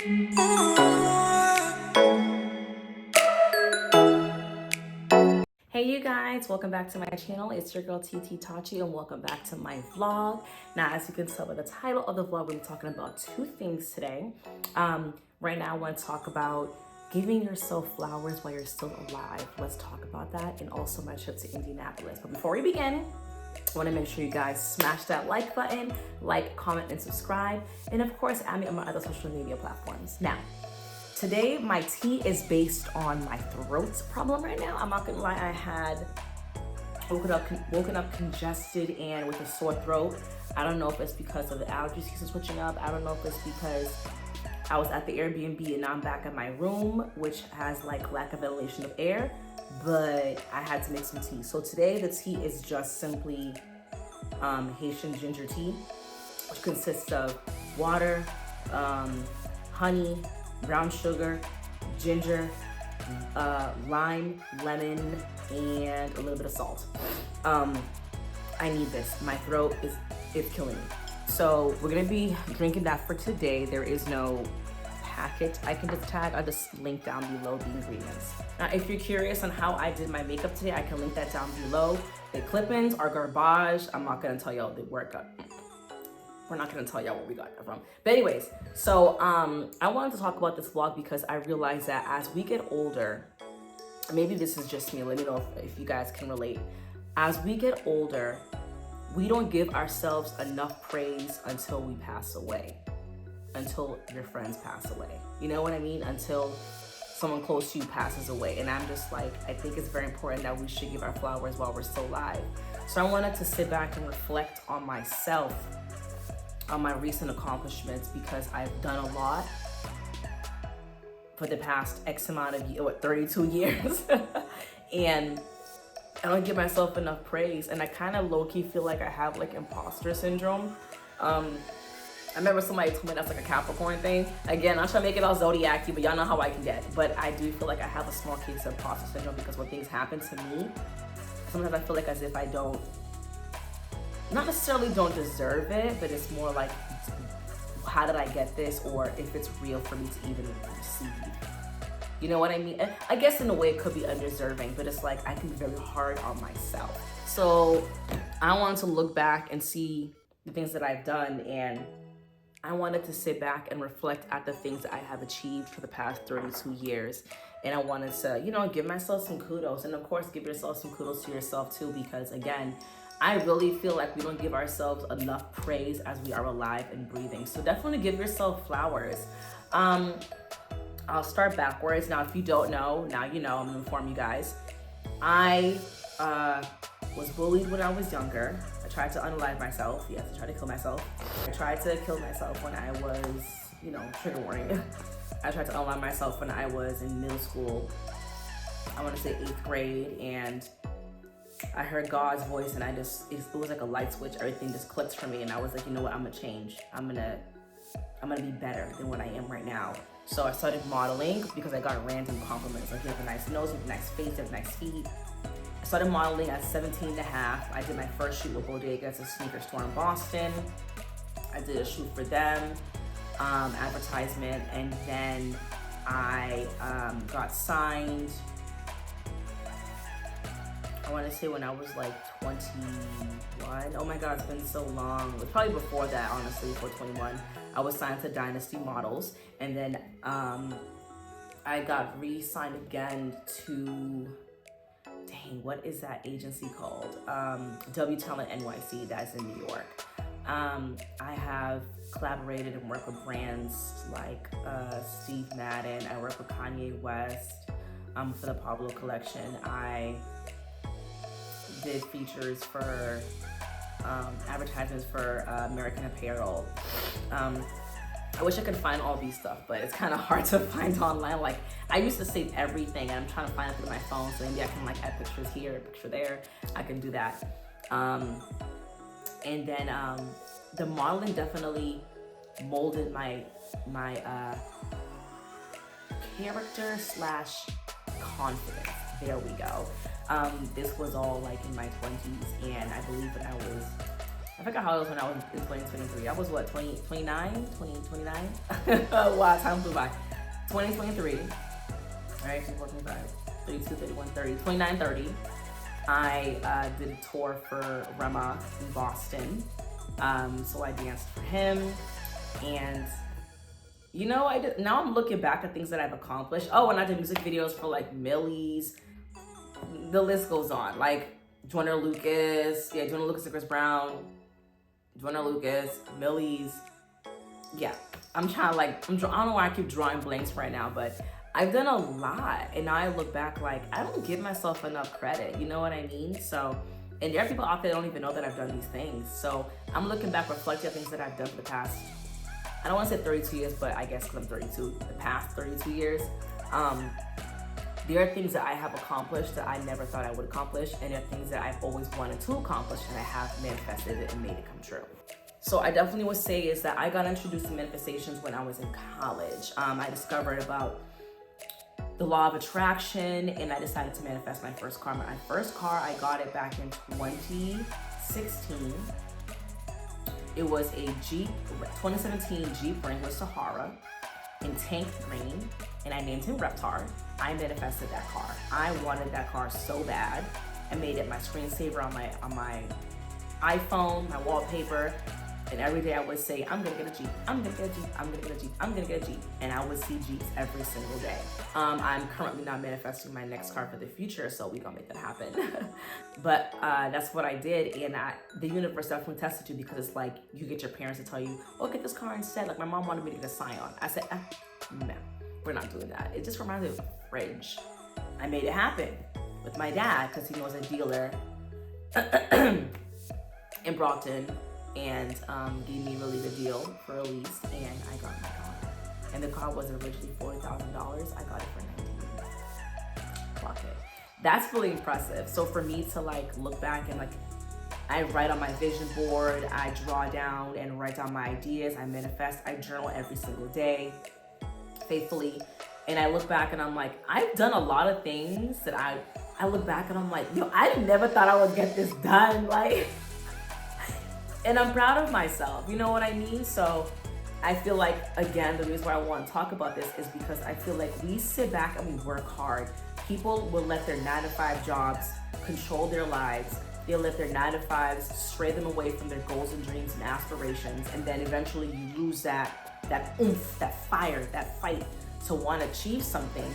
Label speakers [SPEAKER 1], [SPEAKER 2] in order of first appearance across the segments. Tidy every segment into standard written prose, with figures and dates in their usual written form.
[SPEAKER 1] Hey you guys, welcome back to my channel. It's your girl Tititaughtyou and welcome back to my vlog. Now, as you can tell by the title of the vlog, we're talking about two things today. Right now I want to talk about giving yourself flowers while you're still alive. Let's talk about that, and also my trip to Indianapolis. But before we begin, I want to make sure you guys smash that like button, like, comment, and subscribe. And of course, add me on my other social media platforms. Now, today, my tea is based on my throat problem right now. I'm not gonna lie, I had woken up congested and with a sore throat. I don't know if it's because of the allergy season switching up. I don't know if it's because I was at the Airbnb and now I'm back at my room, which has like lack of ventilation of air, but I had to make some tea. So today the tea is just simply Haitian ginger tea, which consists of water, honey, brown sugar, ginger, lime, lemon, and a little bit of salt. I need this. My throat is killing me. So we're gonna be drinking that for today. There is no packet I can just tag. I'll just link down below the ingredients. Now, if you're curious on how I did my makeup today, I can link that down below. The clip-ins are garbage. I'm not gonna tell y'all the workout. We're not gonna tell y'all where we got that from. But anyways, so I wanted to talk about this vlog because I realized that as we get older, maybe this is just me, let me know if you guys can relate. As we get older, we don't give ourselves enough praise until we pass away, until your friends pass away. You know what I mean? Until someone close to you passes away. And I'm just like, I think it's very important that we should give our flowers while we're still alive. So I wanted to sit back and reflect on myself, on my recent accomplishments, because I've done a lot for the past X amount of years, 32 years. And I don't give myself enough praise. And I kind of low-key feel like I have like imposter syndrome. I remember somebody told me that's like a Capricorn thing. Again, I'm trying to make it all zodiac-y, but y'all know how I can get. But I do feel like I have a small case of imposter syndrome because when things happen to me, sometimes I feel like as if I don't, not necessarily don't deserve it, but it's more like, how did I get this? Or if it's real for me to even receive. You know what I mean? I guess in a way it could be undeserving, but it's like I can be very hard on myself. So I wanted to look back and see the things that I've done, and I wanted to sit back and reflect at the things that I have achieved for the past 32 years. And I wanted to, you know, give myself some kudos, and of course give yourself some kudos to yourself too, because again, I really feel like we don't give ourselves enough praise as we are alive and breathing. So definitely give yourself flowers. I'll start backwards. Now, if you don't know, now you know, I'm gonna inform you guys. I was bullied when I was younger. I tried to unalive myself. Yes, I tried to kill myself. I tried to kill myself when I was, you know, trigger warning. I tried to unalive myself when I was in middle school. I want to say 8th grade, and I heard God's voice, and it was like a light switch. Everything just clicked for me, and I was like, you know what, I'm gonna change. I'm gonna be better than what I am right now. So I started modeling because I got random compliments. Like, you have a nice nose, you have a nice face, you have nice feet. I started modeling at 17 and a half. I did my first shoot with Bodega. It's a sneaker store in Boston. I did a shoot for them, advertisement, and then I got signed, I want to say when I was like 21. Oh my God, it's been so long. It was probably before that, honestly, before 21. I was signed to Dynasty Models, and then I got re-signed again to, dang, what is that agency called? W Talent NYC, that's in New York. I have collaborated and worked with brands like Steve Madden. I worked with Kanye West for the Pablo collection. I did features for advertisements for American Apparel. I wish I could find all these stuff, but it's kind of hard to find online. Like, I used to save everything, and I'm trying to find it through my phone, so maybe I can like add pictures here, a picture there. I can do that. And then the modeling definitely molded my character / confidence. There we go. This was all like in my 20s, and I believe when I forgot how old I was when I was in 2023. I was what, 29? Wow, time flew by. 2023. All right, 24, 25, 32, 31, 30, 29, 30. I did a tour for Rema in Boston. So I danced for him. And you know, now I'm looking back at things that I've accomplished. Oh, and I did music videos for like Millie's. The list goes on. Like Joyner Lucas, Joyner Lucas and Chris Brown, Joyner Lucas, Millie's. Yeah, I'm trying to like, I don't know why I keep drawing blanks right now, but I've done a lot. And now I look back like, I don't give myself enough credit. You know what I mean? So, and there are people out there that don't even know that I've done these things. So I'm looking back, reflecting on things that I've done for the past, I don't want to say 32 years, but I guess because I'm 32, the past 32 years. There are things that I have accomplished that I never thought I would accomplish, and there are things that I've always wanted to accomplish and I have manifested it and made it come true. So I definitely would say is that I got introduced to manifestations when I was in college. I discovered about the law of attraction, and I decided to manifest my first car. My first car, I got it back in 2016. It was a Jeep, 2017 Jeep Wrangler Sahara in tank green, and I named him Reptar. I manifested that car. I wanted that car so bad. I made it my screensaver on my iPhone, my wallpaper, and every day I would say, I'm gonna get a Jeep, I'm gonna get a Jeep, I'm gonna get a Jeep, I'm gonna get a Jeep, and I would see Jeeps every single day. I'm currently not manifesting my next car for the future, so we gonna make that happen. But that's what I did, and the universe definitely tested you, because it's like, you get your parents to tell you, oh, get this car instead. Like my mom wanted me to get a Scion. I said, no, we're not doing that. It just reminds me of a fridge. I made it happen with my dad, because he knows a dealer in Brockton, and gave me really good deal for a lease, and I got my car. And the car was originally $40,000. I got it for $19,000. Clock it. That's really impressive. So for me to like look back and like, I write on my vision board, I draw down and write down my ideas, I manifest, I journal every single day, faithfully. And I look back and I'm like, I've done a lot of things that I look back and I'm like, yo, I never thought I would get this done. Like, and I'm proud of myself, you know what I mean? So I feel like, again, the reason why I want to talk about this is because I feel like we sit back and we work hard. People will let their 9-to-5 jobs control their lives. They'll let their 9-to-5s stray them away from their goals and dreams and aspirations. And then eventually you lose that oomph, that fire, that fight to want to achieve something,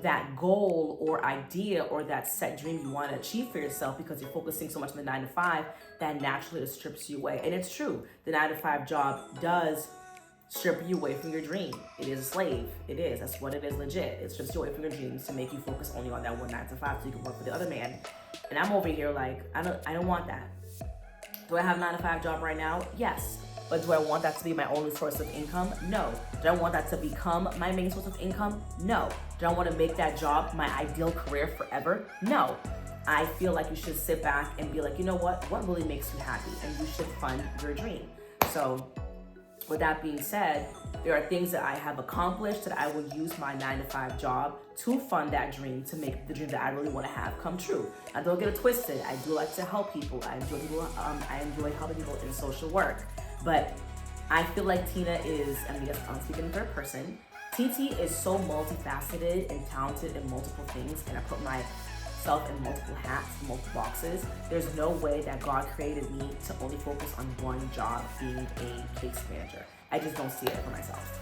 [SPEAKER 1] that goal or idea or that set dream you want to achieve for yourself, because you're focusing so much on the 9-to-5 that naturally just strips you away. And it's true, the 9-to-5 job does strip you away from your dream. It is a slave. It is. That's what it is, legit. It strips you away from your dreams to make you focus only on that one 9-to-5 so you can work for the other man. And I'm over here like, I don't want that. Do I have a 9-to-5 job right now? Yes. But do I want that to be my only source of income? No. Do I want that to become my main source of income? No. Do I want to make that job my ideal career forever? No. I feel like you should sit back and be like, you know what really makes you happy? And you should fund your dream. So with that being said, there are things that I have accomplished that I will use my 9-to-5 job to fund that dream, to make the dream that I really want to have come true. Now, don't get it twisted. I do like to help people. I enjoy helping people in social work. But I feel like Tina is, and yes, I'm speaking in third person, TT is so multifaceted and talented in multiple things, and I put myself in multiple hats, multiple boxes. There's no way that God created me to only focus on one job, being a case manager. I just don't see it for myself.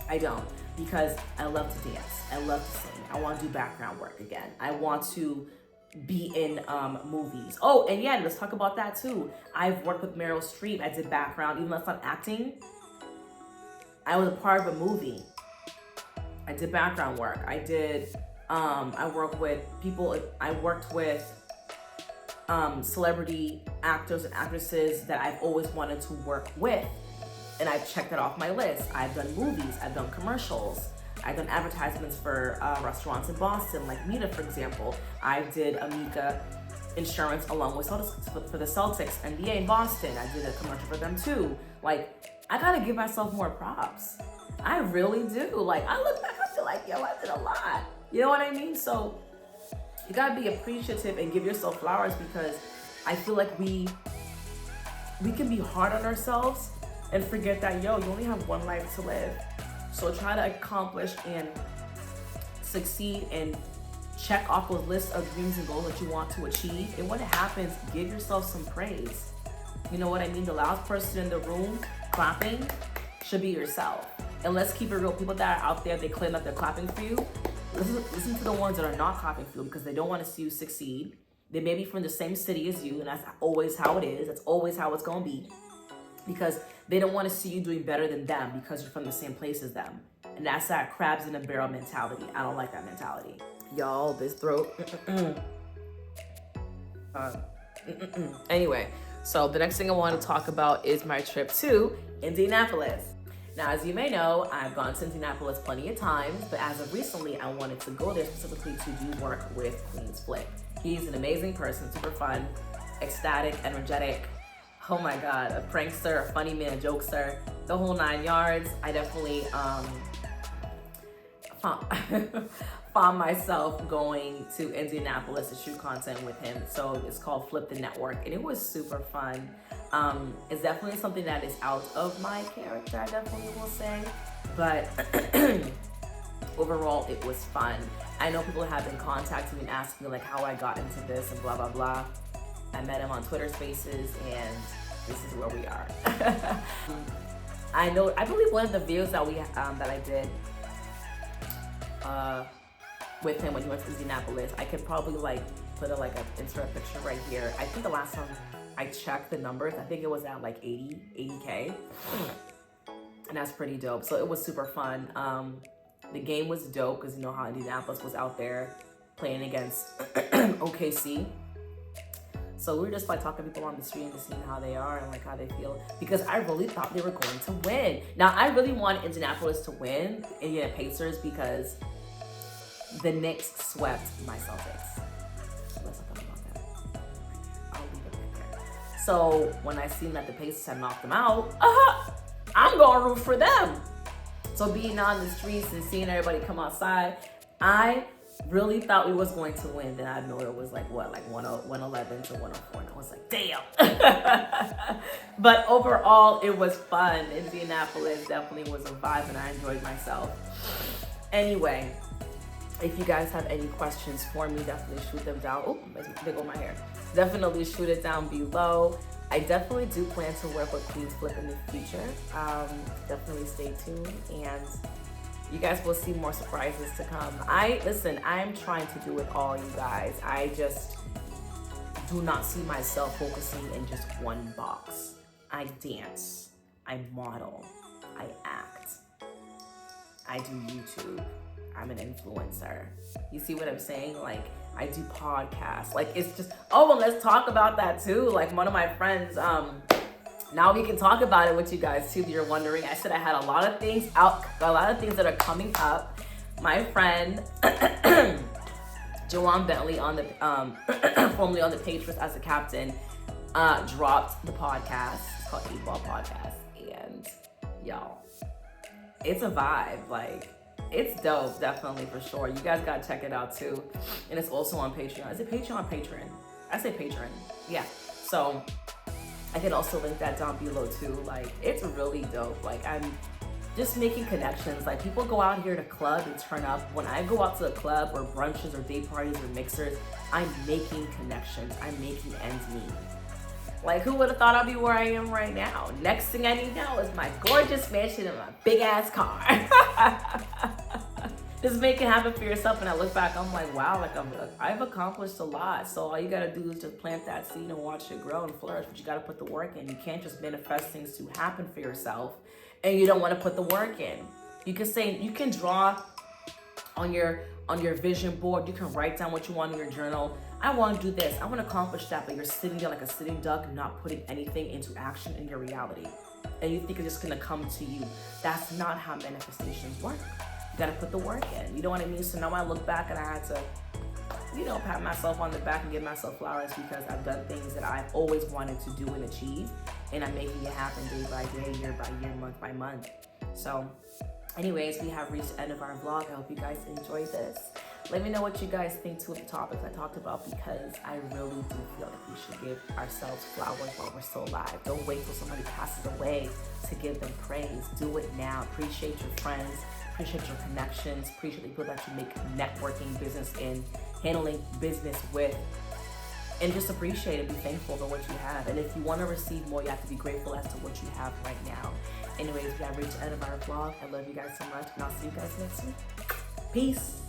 [SPEAKER 1] I don't, because I love to dance. I love to sing. I want to do background work again. I want to be in movies. Oh, and yeah, let's talk about that too. I've worked with Meryl Streep. I did background, even though it's not acting. I was a part of a movie. I did background work. I did, I worked with people, I worked with celebrity actors and actresses that I've always wanted to work with. And I've checked that off my list. I've done movies, I've done commercials. I've done advertisements for restaurants in Boston, like Mita, for example. I did Amica Insurance along with for the Celtics NBA in Boston. I did a commercial for them too. Like, I gotta give myself more props. I really do. Like, I look back, I feel like, yo, I did a lot. You know what I mean? So You gotta be appreciative and give yourself flowers, because I feel like we can be hard on ourselves and forget that, yo, you only have one life to live. So try to accomplish and succeed and check off those lists of dreams and goals that you want to achieve. And when it happens, give yourself some praise. You know what I mean? The loudest person in the room clapping should be yourself. And let's keep it real. People that are out there, they claim that they're clapping for you. Listen to the ones that are not clapping for you, because they don't want to see you succeed. They may be from the same city as you, and that's always how it is. That's always how it's going to be. Because they don't want to see you doing better than them because you're from the same place as them. And that's that crabs in a barrel mentality. I don't like that mentality. Y'all, this throat. Anyway, so the next thing I want to talk about is my trip to Indianapolis. Now, as you may know, I've gone to Indianapolis plenty of times, but as of recently, I wanted to go there specifically to do work with Flip. He's an amazing person, super fun, ecstatic, energetic. Oh my God, a prankster, a funny man, a jokester, the whole 9 yards. I definitely found myself going to Indianapolis to shoot content with him. So it's called Flip the Network, and it was super fun. It's definitely something that is out of my character, I definitely will say, but overall it was fun. I know people have been contacting me and asking me like how I got into this and blah blah blah. I met him on Twitter Spaces, and this is where we are. I believe one of the videos that that I did with him when he went to Indianapolis, I could probably like put insert a picture right here. I think the last time I checked the numbers, I think it was at like 80K, and that's pretty dope. So it was super fun. The game was dope because you know how Indianapolis was out there playing against OKC. So we were just like talking to people on the street and just seeing how they are and like how they feel, because I really thought they were going to win. Now I really wanted Indianapolis to win, Indiana Pacers, because the Knicks swept my Celtics. Let's not talk about that. I'll leave it right there. So when I seen that the Pacers had knocked them out, I'm going to root for them. So being on the streets and seeing everybody come outside, I really thought we was going to win. Then I know it was like 111 to 104, and I was like, damn. But overall, it was fun. Indianapolis definitely was a vibe, and I enjoyed myself. Anyway, if you guys have any questions for me, definitely shoot them down. Oh, there's big on my hair. Definitely shoot it down below. I definitely do plan to work with Flip in the future. Definitely stay tuned, and you guys will see more surprises to come. I'm trying to do it all, you guys. I just do not see myself focusing in just one box. I dance, I model, I act, I do YouTube. I'm an influencer. You see what I'm saying? Like, I do podcasts. Like, it's just, oh, and let's talk about that too. Like, one of my friends, now we can talk about it with you guys too, if you're wondering. I said I had a lot of things that are coming up. My friend, Joanne Bentley, on the formerly on the Patriots as a captain, dropped the podcast. It's called 8-Ball Podcast. And y'all, it's a vibe. Like, it's dope, definitely, for sure. You guys gotta check it out too. And it's also on Patreon. Is it Patreon or Patreon? I say Patreon. Yeah. So I can also link that down below too. Like, it's really dope. Like, I'm just making connections. Like, people go out here to club and turn up. When I go out to a club or brunches or day parties or mixers, I'm making connections. I'm making ends meet. Like, who would have thought I'd be where I am right now? Next thing I need now is my gorgeous mansion and my big ass car. Just make it happen for yourself. And I look back, I'm like, wow, like I've accomplished a lot. So all you gotta do is just plant that seed and watch it grow and flourish. But you gotta put the work in. You can't just manifest things to happen for yourself and you don't want to put the work in. You can draw on your vision board. You can write down what you want in your journal. I want to do this. I want to accomplish that. But you're sitting there like a sitting duck, not putting anything into action in your reality. And you think it's just going to come to you. That's not how manifestations work. You got to put the work in. You know what I mean? So now I look back and I had to, pat myself on the back and give myself flowers, because I've done things that I've always wanted to do and achieve. And I'm making it happen day by day, year by year, month by month. So anyways, we have reached the end of our vlog. I hope you guys enjoyed this. Let me know what you guys think too of the topics I talked about, because I really do feel like we should give ourselves flowers while we're still alive. Don't wait till somebody passes away to give them praise. Do it now. Appreciate your friends, appreciate your connections, appreciate the people that you make networking business in, handling business with, and just appreciate it. Be thankful for what you have. And if you want to receive more, you have to be grateful as to what you have right now. Anyways, we have reached the end of our vlog. I love you guys so much, and I'll see you guys next week. Peace.